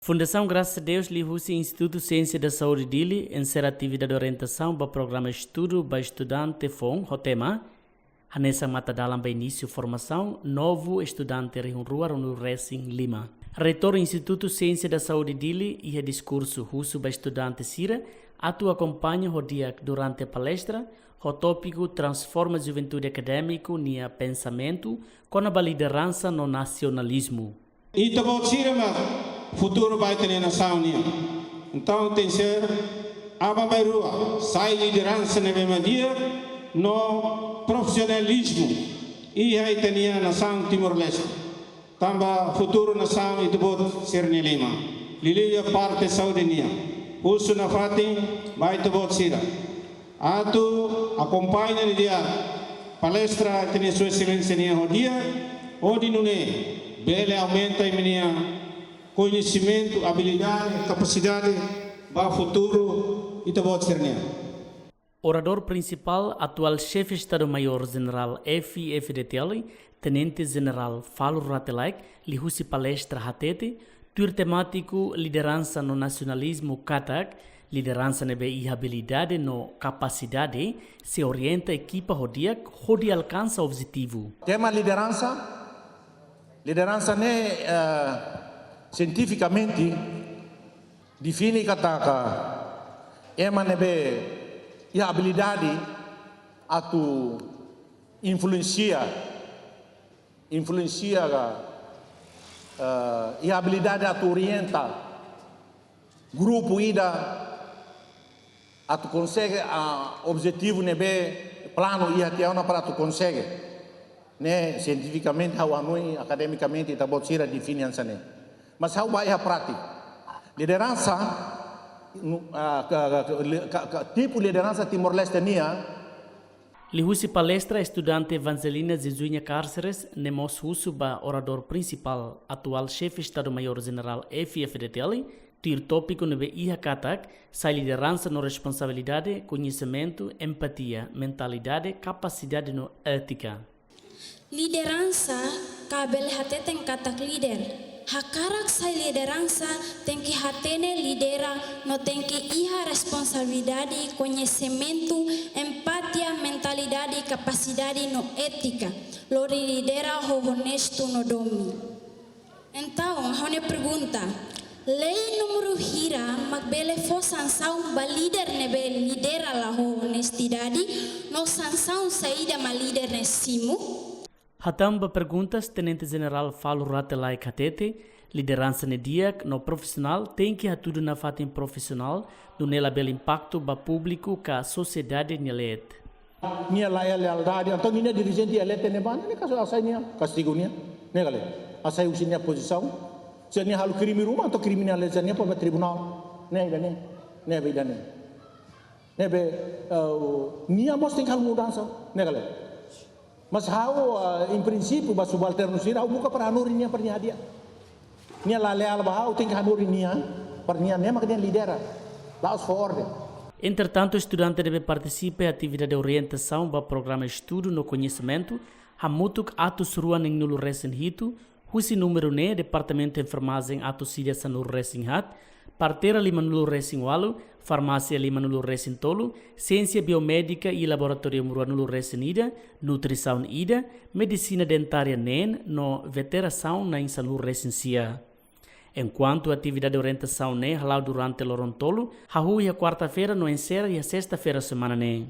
Fundação Graças a Deus lihusi Instituto Ciência da Saúde dele em ser atividade de orientação para o programa estudo para estudante FON, o tema, nessa mata dalam para início formação, novo estudante rua no Racing Lima. Reitor do Instituto Ciência da Saúde dele e discurso russo para estudante Sira, atua acompanha o dia durante a palestra, o tópico transforma a juventude acadêmica em pensamento com a liderança no nacionalismo. E também Sira, futuro vai ter na saúde. Então tem que ser abairua, sai liderança na mesma dia no profissionalismo e aí tem na nação Timor-Leste. Também futuro nação e depois ser Lima. Lili é parte saúde nia. Uso na fatin vai depois Sira. Atu acompanha dia palestra tem sua excelência nia o dia odi nune bele aumenta em minha conhecimento, habilidade, capacidade para o futuro e também ser. Orador principal, atual chefe de Estado-Maior-General FDTL, Tenente-General Falo Ratelaik, lihusi palestra hatete, tur temático liderança no nacionalismo katak, liderança nebe e habilidade no capacidade, se orienta a equipa rodia alcança o objetivo. Tema liderança ne cientificamente define kata nebe e a habilidade a tu influencia e a habilidade a tu orienta grupo ida a tu consegue a objetivo nebe plano e até ona para tu consegue ne cientificamente how anui academicamente tá botira define ansa ne. Mas how vai a prática? Liderança, tipo liderança Timor-Leste nia. Lihusi palestra estudante Evangelina Zizunha Cárceres, nemos husu ba orador principal, atual chefe Estado-Maior-General FDTL, tir tópico nebe iha katak, sai liderança no responsabilidade, conhecimento, empatia, mentalidade, capacidade no ética. Liderança, kabel hateten katak líder. Hakarak sai liderança tem que hatene lidera, no tem que iha responsabilidade, conhecimento, empatia, mentalidade, capacidade no ética. Lori lidera ho honesto no domi. Então, a pergunta, lei número hira magbele fo sansaun ba líder nebe lidera la ho honestidade, no sansaun saída ma líder nesimu. Hatamba perguntas, Tenente-General Falo Ratelaik Katete, liderança no dia, no profissional, tem que atuar na fatem profissional, do nela bel impacto ba público que a sociedade nelet. Nia lealdade, então nia dirigente elete neban, ne caso asai nia castigo nia, ne gale, asai usinya posição, se nia halu crime rumah atau kriminalisasi nia para tribunal, ne be nia mos tinggal mudança, ne gale. Mas how em princípio ba subalterno sira au buka para anurinya pernya dia. Nia la leal ba au tinggal anurinya pernya ne makanya lidera. Laos for ordem. Entretanto, o estudante deve participar da atividade de orientação para o programa estudo no conhecimento, hamutuk atos ruan em nulo recém hito, husi número ne departamento de enfermagem atos sidia sanur recém hat, parteira lima nulo recém walu, farmácia lima nulo recém tolo, ciência biomédica e laboratório ruan nulo recém ida, nutrição ida, medicina dentária nen, no veteração na insanur recém sia. Enquanto a atividade de orientação ne halau durante o tolo, hahui a quarta-feira no encerra e a sexta-feira semana ne.